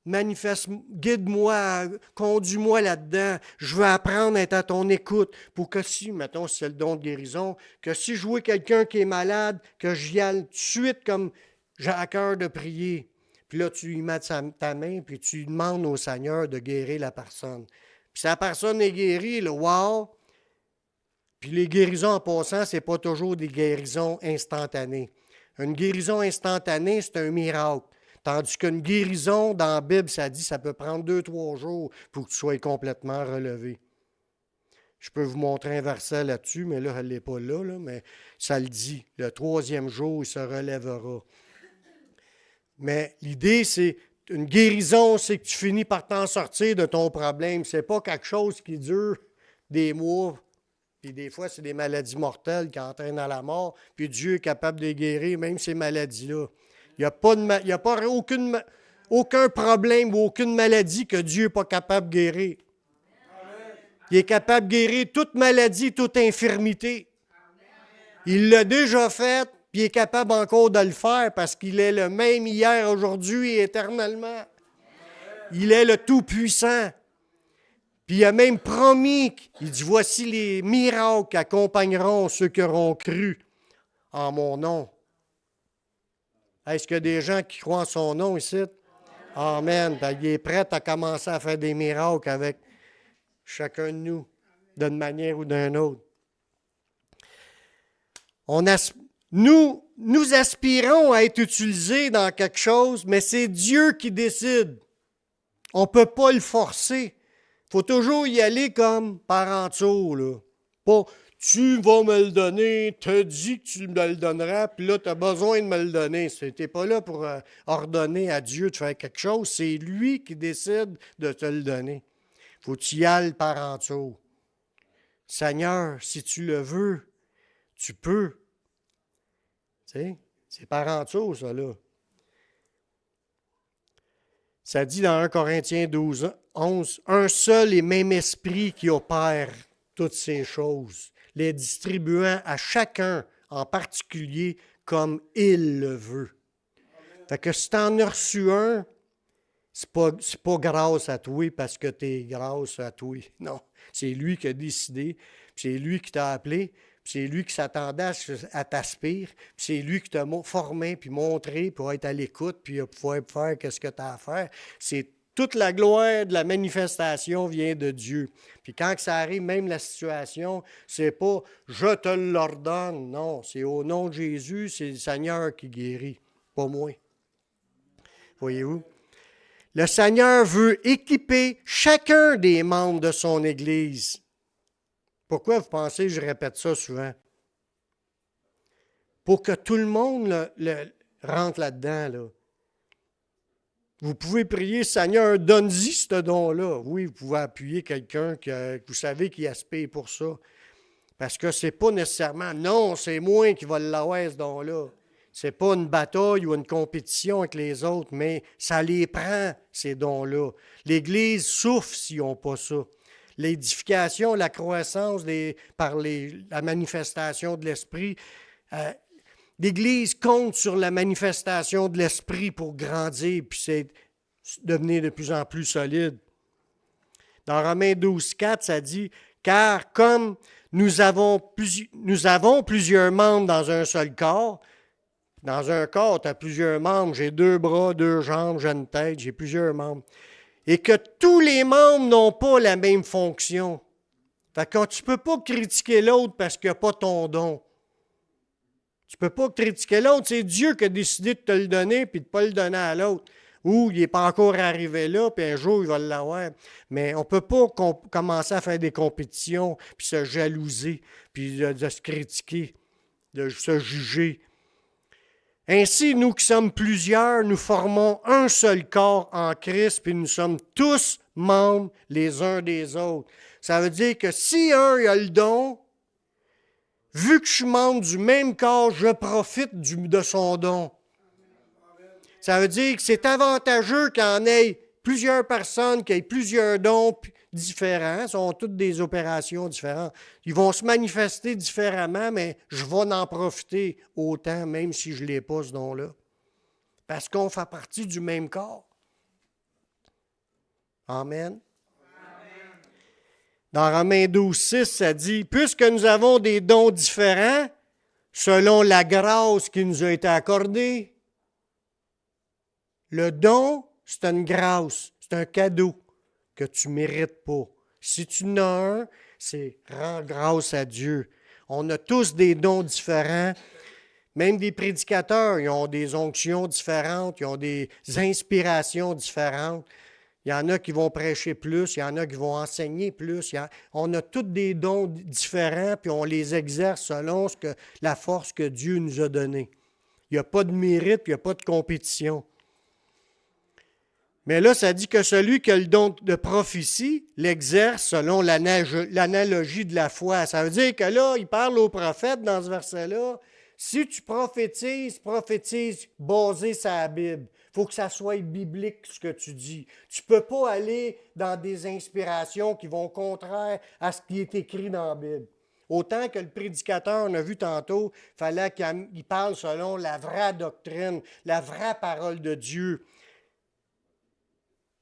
Manifeste, guide-moi, conduis-moi là-dedans. Je veux apprendre à être à ton écoute pour que si, mettons, c'est le don de guérison, que si je vois quelqu'un qui est malade, que j'y aille tout de suite comme j'ai à cœur de prier. Puis là, tu lui mets ta main, puis tu demandes au Seigneur de guérir la personne. Puis si la personne est guérie, le wow! Puis les guérisons en passant, ce n'est pas toujours des guérisons instantanées. Une guérison instantanée, c'est un miracle. Tandis qu'une guérison, dans la Bible, ça dit que ça peut prendre 2-3 jours pour que tu sois complètement relevé. Je peux vous montrer un verset là-dessus, mais là, elle n'est pas là, mais ça le dit. Le 3e jour, il se relèvera. Mais l'idée, c'est une guérison, c'est que tu finis par t'en sortir de ton problème. Ce n'est pas quelque chose qui dure des mois. Puis des fois, c'est des maladies mortelles qui entraînent à la mort. Puis Dieu est capable de guérir même ces maladies-là. Il n'y a pas aucun problème ou aucune maladie que Dieu n'est pas capable de guérir. Il est capable de guérir toute maladie, toute infirmité. Il l'a déjà fait, puis il est capable encore de le faire parce qu'il est le même hier, aujourd'hui et éternellement. Il est le Tout-Puissant. Puis il a même promis, il dit, voici les miracles qui accompagneront ceux qui auront cru en mon nom. Est-ce qu'il y a des gens qui croient en son nom ici? Amen. Il est prêt à commencer à faire des miracles avec chacun de nous, d'une manière ou d'une autre. Nous aspirons à être utilisés dans quelque chose, mais c'est Dieu qui décide. On ne peut pas le forcer. Il faut toujours y aller comme par en dessous, là. Pas tu vas me le donner, te dis que tu me le donneras, puis là, tu as besoin de me le donner. Tu n'es pas là pour ordonner à Dieu de faire quelque chose. C'est lui qui décide de te le donner. Il faut que tu y ailles par en dessous. Seigneur, si tu le veux, tu peux. Tu sais, c'est par en dessous, ça, là. Ça dit dans 1 Corinthiens 12, 11, « Un seul et même esprit qui opère toutes ces choses, les distribuant à chacun en particulier comme il le veut. » Fait que si tu en as reçu un, c'est pas grâce à toi parce que tu es grâce à toi. Non, c'est lui qui a décidé, puis c'est lui qui t'a appelé, puis c'est lui qui s'attendait à t'aspire, puis c'est lui qui t'a formé, puis montré pour être à l'écoute, puis pouvoir faire ce que tu as à faire. C'est toute la gloire de la manifestation vient de Dieu. Puis quand ça arrive, même la situation, c'est pas « je te l'ordonne », non, c'est au nom de Jésus, c'est le Seigneur qui guérit, pas moi. Voyez-vous? Le Seigneur veut équiper chacun des membres de son Église. Pourquoi vous pensez que je répète ça souvent? Pour que tout le monde rentre là-dedans. Là. Vous pouvez prier, Seigneur, donne-y ce don-là. Oui, vous pouvez appuyer quelqu'un que vous savez qui aspire pour ça. Parce que ce n'est pas nécessairement, non, c'est moi qui va l'avoir, ce don-là. Ce n'est pas une bataille ou une compétition avec les autres, mais ça les prend, ces dons-là. L'Église souffre s'ils n'ont pas ça. L'édification, la croissance par la manifestation de l'Esprit, l'Église compte sur la manifestation de l'Esprit pour grandir puis devenir de plus en plus solide. Dans Romains 12,4, ça dit « Car comme nous avons plusieurs membres dans un seul corps, dans un corps, tu as plusieurs membres, j'ai 2 bras, 2 jambes, j'ai une tête, j'ai plusieurs membres. Et que tous les membres n'ont pas la même fonction. Fait que tu ne peux pas critiquer l'autre parce qu'il n'a pas ton don. Tu ne peux pas critiquer l'autre, c'est Dieu qui a décidé de te le donner puis de ne pas le donner à l'autre. Ou il n'est pas encore arrivé là, puis un jour il va l'avoir. Mais on ne peut pas commencer à faire des compétitions, puis se jalouser, puis de se critiquer, de se juger. Ainsi, nous qui sommes plusieurs, nous formons un seul corps en Christ, puis nous sommes tous membres les uns des autres. Ça veut dire que si un a le don, vu que je suis membre du même corps, je profite de son don. Ça veut dire que c'est avantageux qu'il y en ait plusieurs personnes, qui aient plusieurs dons différents, sont toutes des opérations différentes. Ils vont se manifester différemment, mais je vais en profiter autant, même si je ne l'ai pas, ce don-là. Parce qu'on fait partie du même corps. Amen. Dans Romains 12,6, ça dit « Puisque nous avons des dons différents, selon la grâce qui nous a été accordée. » Le don, c'est une grâce, c'est un cadeau que tu ne mérites pas. Si tu en as un, c'est rends grâce à Dieu. On a tous des dons différents. Même des prédicateurs, ils ont des onctions différentes, ils ont des inspirations différentes. Il y en a qui vont prêcher plus, il y en a qui vont enseigner plus. On a tous des dons différents, puis on les exerce selon la force que Dieu nous a donnée. Il n'y a pas de mérite, puis il n'y a pas de compétition. Mais là, ça dit que celui qui a le don de prophétie l'exerce selon l'analogie de la foi. Ça veut dire que là, il parle au prophète dans ce verset-là. Si tu prophétises basé sur la Bible. Il faut que ça soit biblique ce que tu dis. Tu ne peux pas aller dans des inspirations qui vont contraire à ce qui est écrit dans la Bible. Autant que le prédicateur, on a vu tantôt, il fallait qu'il parle selon la vraie doctrine, la vraie parole de Dieu.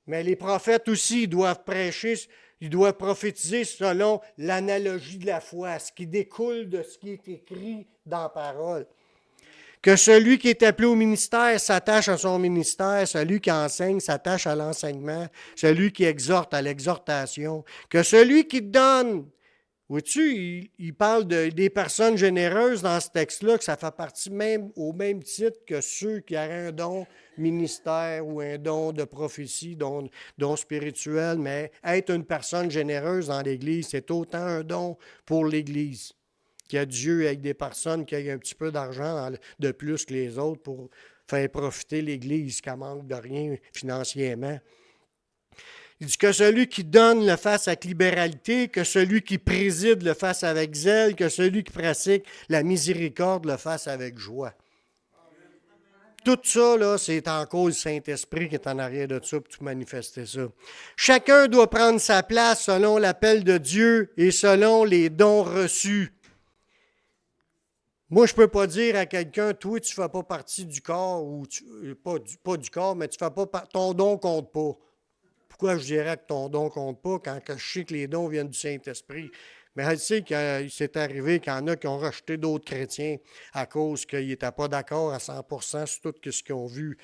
Mais les prophètes aussi, ils doivent prêcher, ils doivent prophétiser selon l'analogie de la foi, ce qui découle de ce qui est écrit dans la parole. Que celui qui est appelé au ministère s'attache à son ministère, celui qui enseigne s'attache à l'enseignement, celui qui exhorte à l'exhortation. Que celui qui donne, vois-tu, il parle des personnes généreuses dans ce texte-là, que ça fait partie même au même titre que ceux qui auraient un don ministère ou un don de prophétie, don spirituel, mais être une personne généreuse dans l'Église, c'est autant un don pour l'Église. Qu'il y a Dieu avec des personnes qui ont un petit peu d'argent de plus que les autres pour faire profiter l'Église qui manque de rien financièrement. Il dit que celui qui donne le fasse avec libéralité, que celui qui préside le fasse avec zèle, que celui qui pratique la miséricorde le fasse avec joie. Tout ça, là, c'est encore le Saint-Esprit qui est en arrière de ça pour tout manifester ça. Chacun doit prendre sa place selon l'appel de Dieu et selon les dons reçus. Moi, je ne peux pas dire à quelqu'un, toi, tu ne fais pas partie du corps, ou pas du corps, mais tu fais pas ton don ne compte pas. Pourquoi je dirais que ton don ne compte pas quand je sais que les dons viennent du Saint-Esprit? Mais elle sait qu'il s'est arrivé qu'il y en a qui ont rejeté d'autres chrétiens à cause qu'ils n'étaient pas d'accord à 100% sur tout ce qu'ils ont vu.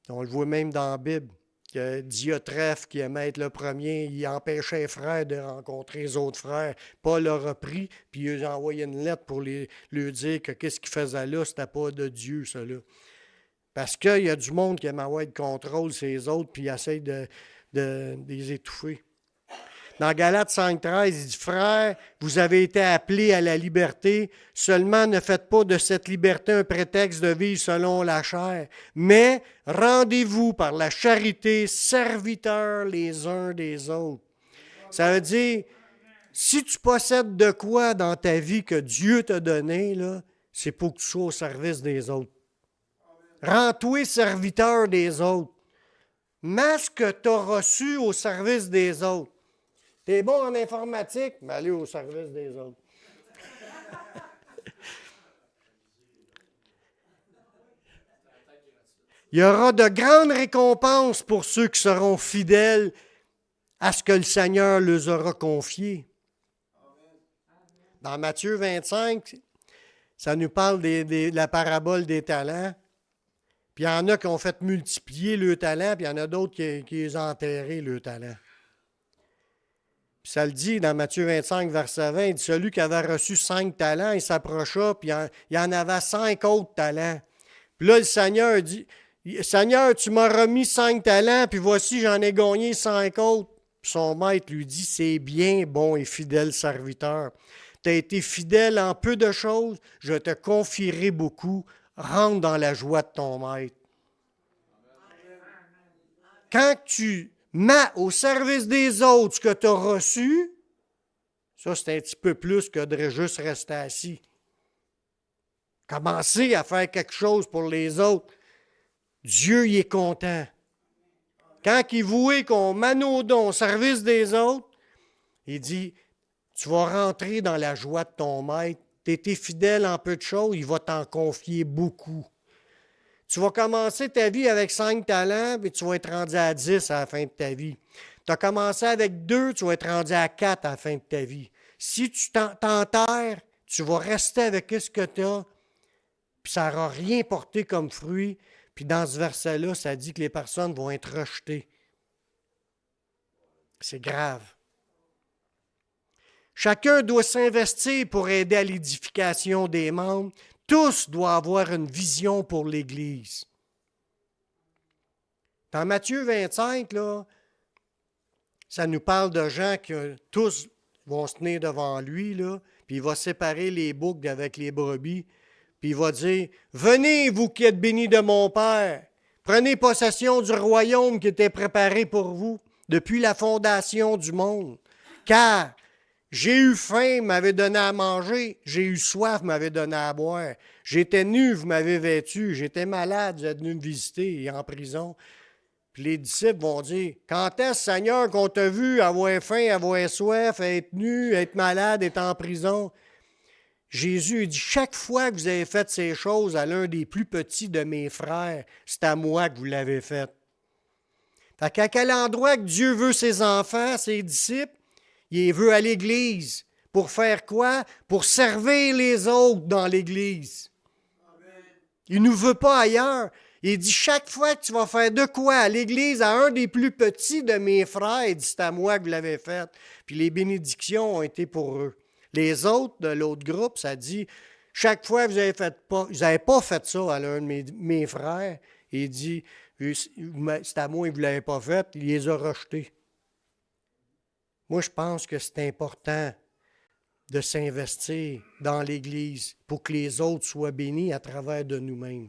On le voit même dans la Bible. Que Diotrephe, qui aimait être le premier, il empêchait les frères de rencontrer les autres frères. Paul l'a repris, puis il a envoyé une lettre pour lui dire que qu'est-ce qu'il faisait là, c'était pas de Dieu, ça là. Parce qu'il y a du monde qui aime avoir le contrôle sur les autres, puis il essaie de les étouffer. Dans Galates 5,13, il dit, frères, vous avez été appelés à la liberté, seulement ne faites pas de cette liberté un prétexte de vivre selon la chair, mais rendez-vous par la charité serviteurs les uns des autres. Ça veut dire, si tu possèdes de quoi dans ta vie que Dieu t'a donné, là, c'est pour que tu sois au service des autres. Rends-toi serviteur des autres. Mets ce que tu as reçu au service des autres. T'es bon en informatique, mais allez au service des autres. Il y aura de grandes récompenses pour ceux qui seront fidèles à ce que le Seigneur leur aura confié. Dans Matthieu 25, ça nous parle de la parabole des talents. Puis il y en a qui ont fait multiplier le talent, puis il y en a d'autres qui les ont enterrés, le talent. Puis ça le dit dans Matthieu 25, verset 20, il dit, celui qui avait reçu 5 talents, il s'approcha, puis il y en avait 5 autres talents. Puis là, le Seigneur dit, Seigneur, tu m'as remis 5 talents, puis voici, j'en ai gagné 5 autres. Puis son maître lui dit, c'est bien, bon et fidèle serviteur. Tu as été fidèle en peu de choses, je te confierai beaucoup. Rentre dans la joie de ton maître. Quand tu mets au service des autres ce que tu as reçu, ça, c'est un petit peu plus que de juste rester assis. Commencer à faire quelque chose pour les autres. Dieu y est content. Quand il voit qu'on met nos dons au service des autres, il dit, tu vas rentrer dans la joie de ton maître. Tu étais fidèle en peu de choses, il va t'en confier beaucoup. Tu vas commencer ta vie avec 5 talents, puis tu vas être rendu à 10 à la fin de ta vie. Tu as commencé avec 2, tu vas être rendu à 4 à la fin de ta vie. Si tu t'enterres, tu vas rester avec ce que tu as, puis ça n'aura rien porté comme fruit. Puis dans ce verset-là, ça dit que les personnes vont être rejetées. C'est grave. Chacun doit s'investir pour aider à l'édification des membres. Tous doivent avoir une vision pour l'Église. Dans Matthieu 25, là, ça nous parle de gens qui tous vont se tenir devant lui, là, puis il va séparer les boucs avec les brebis, puis il va dire, « Venez, vous qui êtes bénis de mon Père, prenez possession du royaume qui était préparé pour vous depuis la fondation du monde, car j'ai eu faim, vous m'avez donné à manger. J'ai eu soif, vous m'avez donné à boire. J'étais nu, vous m'avez vêtu. J'étais malade, vous êtes venu me visiter et en prison. » Puis les disciples vont dire, « Quand est-ce, Seigneur, qu'on t'a vu avoir faim, avoir soif, être nu, être malade, être en prison? » Jésus dit, « Chaque fois que vous avez fait ces choses à l'un des plus petits de mes frères, c'est à moi que vous l'avez fait. » Fait qu'à quel endroit que Dieu veut ses enfants, ses disciples? Il veut à l'Église. Pour faire quoi? Pour servir les autres dans l'Église. Il ne nous veut pas ailleurs. Il dit, chaque fois que tu vas faire de quoi à l'Église, à un des plus petits de mes frères, il dit, c'est à moi que vous l'avez fait. Puis les bénédictions ont été pour eux. Les autres de l'autre groupe, ça dit, chaque fois que vous n'avez pas fait ça à l'un de mes frères, il dit, c'est à moi que vous ne l'avez pas fait, il les a rejetés. Moi, je pense que c'est important de s'investir dans l'Église pour que les autres soient bénis à travers de nous-mêmes.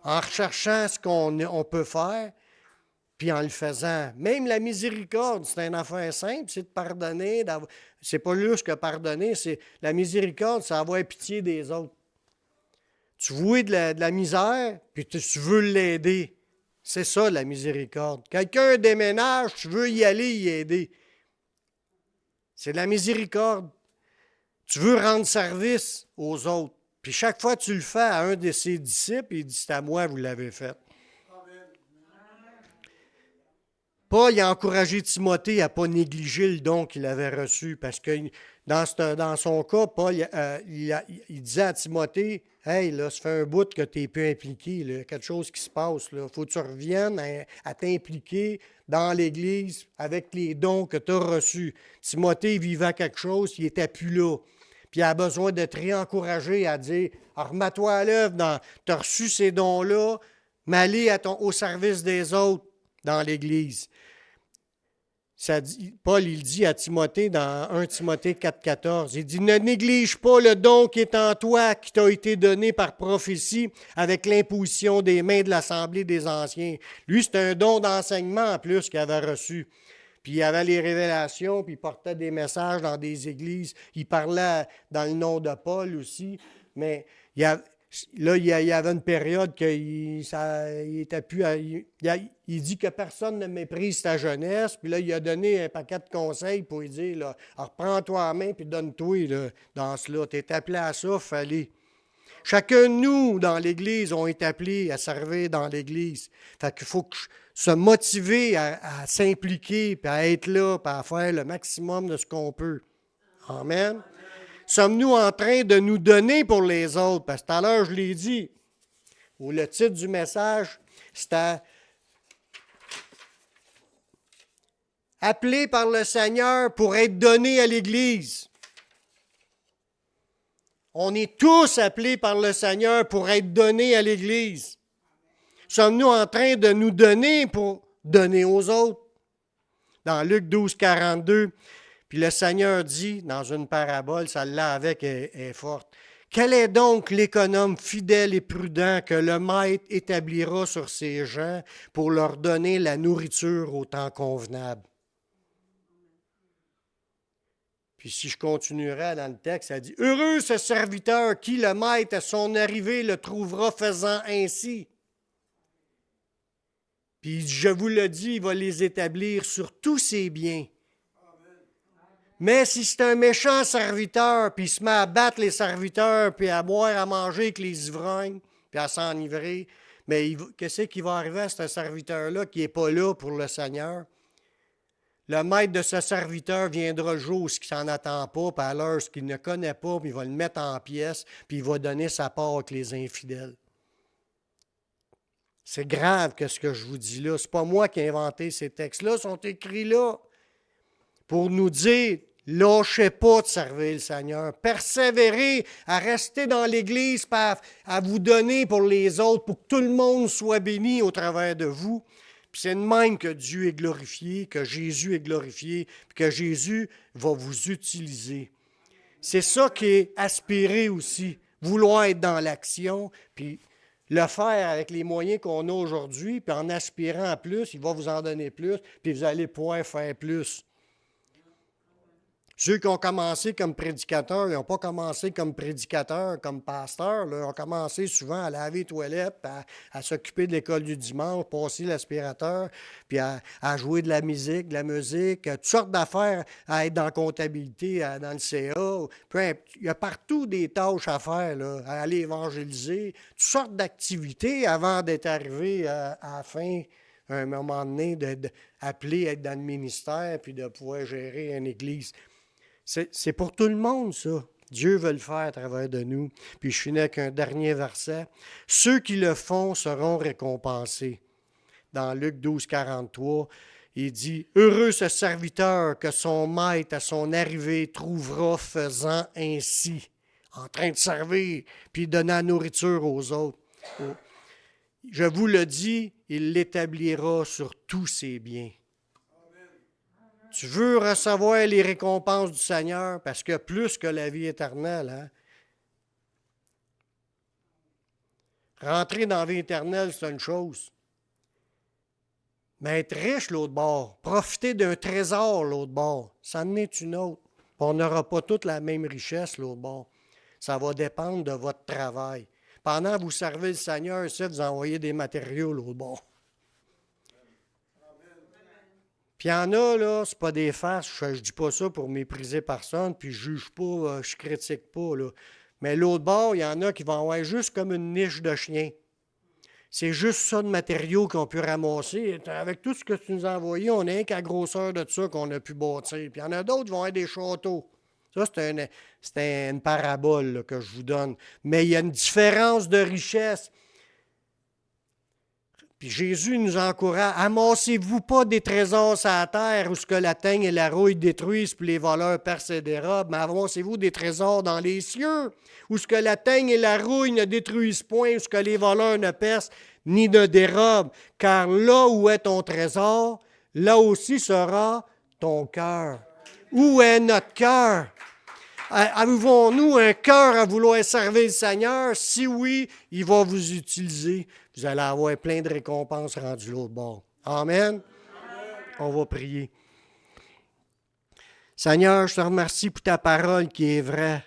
En recherchant ce qu'on peut faire, puis en le faisant. Même la miséricorde, c'est une affaire simple, c'est de pardonner. C'est pas juste que pardonner, c'est la miséricorde, c'est avoir pitié des autres. Tu vois de la misère, puis tu veux l'aider. C'est ça, la miséricorde. Quelqu'un déménage, tu veux y aller, y aider. C'est de la miséricorde. Tu veux rendre service aux autres. Puis chaque fois que tu le fais à un de ses disciples, il dit, c'est à moi, vous l'avez fait. Paul a encouragé Timothée à ne pas négliger le don qu'il avait reçu, parce que dans son cas, Paul il disait à Timothée, « Hey, là, ça fait un bout que tu es peu impliqué, là, quelque chose qui se passe. Il faut que tu reviennes à t'impliquer dans l'Église avec les dons que tu as reçus. » Timothée vivait quelque chose, il n'était plus là. Puis il a besoin d'être réencouragé à dire, « Remets-toi à l'œuvre, tu as reçu ces dons-là, mais allez au service des autres dans l'Église. » Paul, il dit à Timothée dans 1 Timothée 4,14, il dit « Ne néglige pas le don qui est en toi, qui t'a été donné par prophétie avec l'imposition des mains de l'Assemblée des Anciens. » Lui, c'est un don d'enseignement en plus qu'il avait reçu. Puis il avait les révélations, puis il portait des messages dans des églises. Il parlait dans le nom de Paul aussi, mais il y avait une période qu'il était plus. Il dit que personne ne méprise ta jeunesse. Puis là, il a donné un paquet de conseils pour lui dire là, reprends-toi en main puis donne-toi là, dans cela. Tu es appelé à ça, fallait. Chacun de nous dans l'Église ont été appelés à servir dans l'Église. Fait qu'il faut se motiver à s'impliquer, puis à être là, puis à faire le maximum de ce qu'on peut. Amen. Sommes-nous en train de nous donner pour les autres? Parce que tout à l'heure, je l'ai dit, ou le titre du message, c'était « Appelé par le Seigneur pour être donné à l'Église ». On est tous appelés par le Seigneur pour être donnés à l'Église. Sommes-nous en train de nous donner pour donner aux autres? Dans Luc 12, 42, puis le Seigneur dit, dans une parabole, celle-là avec est forte, « Quel est donc l'économe fidèle et prudent que le maître établira sur ses gens pour leur donner la nourriture au temps convenable? » Puis si je continuerai dans le texte, ça dit « Heureux ce serviteur qui, le maître, à son arrivée, le trouvera faisant ainsi. » Puis je vous le dis, il va les établir sur tous ses biens. Mais si c'est un méchant serviteur, puis il se met à battre les serviteurs, puis à boire, à manger avec les ivrognes, puis à s'enivrer, mais qu'est-ce qui va arriver à ce serviteur-là qui n'est pas là pour le Seigneur? Le maître de ce serviteur viendra le jour où il ne s'en attend pas, puis à l'heure qu'il ne connaît pas, puis il va le mettre en pièces, puis il va donner sa part avec les infidèles. C'est grave que ce que je vous dis là. Ce n'est pas moi qui ai inventé ces textes-là, ils sont écrits là pour nous dire, lâchez pas de servir le Seigneur. Persévérez à rester dans l'Église, à vous donner pour les autres, pour que tout le monde soit béni au travers de vous. Puis c'est de même que Dieu est glorifié, que Jésus est glorifié, puis que Jésus va vous utiliser. C'est ça qui est aspiré aussi, vouloir être dans l'action, puis le faire avec les moyens qu'on a aujourd'hui, puis en aspirant à plus, il va vous en donner plus, puis vous allez pouvoir faire plus. Ceux qui ont commencé comme prédicateurs, ils n'ont pas commencé comme prédicateurs, comme pasteurs. Ils ont commencé souvent à laver les toilettes, à s'occuper de l'école du dimanche, passer l'aspirateur, puis à jouer de la musique, toutes sortes d'affaires, à être dans la comptabilité, dans le CA. Il y a partout des tâches à faire, là, à aller évangéliser, toutes sortes d'activités avant d'être arrivé à la fin, à un moment donné, d'appeler à être dans le ministère, puis de pouvoir gérer une église. C'est pour tout le monde, ça. Dieu veut le faire à travers de nous. Puis je finis avec un dernier verset. « Ceux qui le font seront récompensés. » Dans Luc 12, 43, il dit « Heureux ce serviteur que son maître à son arrivée trouvera faisant ainsi. » En train de servir, puis donner la nourriture aux autres. Je vous le dis, il l'établira sur tous ses biens. Tu veux recevoir les récompenses du Seigneur, parce que plus que la vie éternelle, hein? Rentrer dans la vie éternelle, c'est une chose. Mais être riche, l'autre bord, profiter d'un trésor, l'autre bord, ça en est une autre. On n'aura pas toute la même richesse, l'autre bord. Ça va dépendre de votre travail. Pendant que vous servez le Seigneur, vous envoyez des matériaux, l'autre bord. Puis il y en a, là, c'est pas des farces, je dis pas ça pour mépriser personne, puis je juge pas, je critique pas, là. Mais l'autre bord, il y en a qui vont avoir juste comme une niche de chien. C'est juste ça de matériaux qu'on peut ramasser. Avec tout ce que tu nous as envoyé, on n'est qu'à grosseur de ça qu'on a pu bâtir. Puis il y en a d'autres qui vont avoir des châteaux. Ça, c'est une parabole là, que je vous donne. Mais il y a une différence de richesse. Puis Jésus nous encourage, amassez-vous pas des trésors sur la terre où ce que la teigne et la rouille détruisent puis les voleurs percent et dérobent, mais amassez-vous des trésors dans les cieux où ce que la teigne et la rouille ne détruisent point, où ce que les voleurs ne percent ni ne dérobent. Car là où est ton trésor, là aussi sera ton cœur. Où est notre cœur? Avons-nous un cœur à vouloir servir le Seigneur? Si oui, il va vous utiliser. Vous allez avoir plein de récompenses rendues l'autre bord. Amen. On va prier. Seigneur, je te remercie pour ta parole qui est vraie.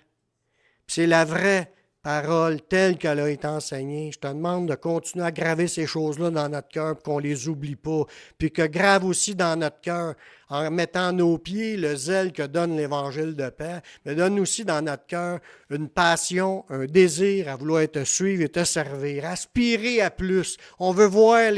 C'est la vraie parole telle qu'elle a été enseignée. Je te demande de continuer à graver ces choses-là dans notre cœur pour qu'on ne les oublie pas. Puis que grave aussi dans notre cœur, en mettant à nos pieds le zèle que donne l'Évangile de paix, mais donne aussi dans notre cœur une passion, un désir à vouloir te suivre et te servir, aspirer à plus. On veut voir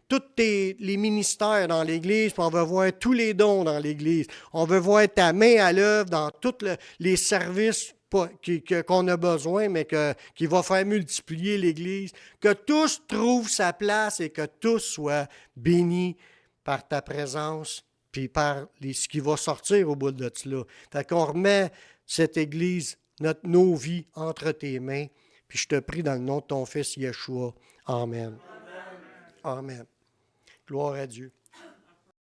tous les ministères dans l'Église, puis on veut voir tous les dons dans l'Église. On veut voir ta main à l'œuvre dans tous les services qu'on a besoin, mais qui va faire multiplier l'Église. Que tous trouvent sa place et que tous soient bénis par ta présence puis par ce qui va sortir au bout de cela. Fait qu'on remet cette Église, nos vies entre tes mains, puis je te prie dans le nom de ton Fils Yeshua. Amen. Amen. Gloire à Dieu.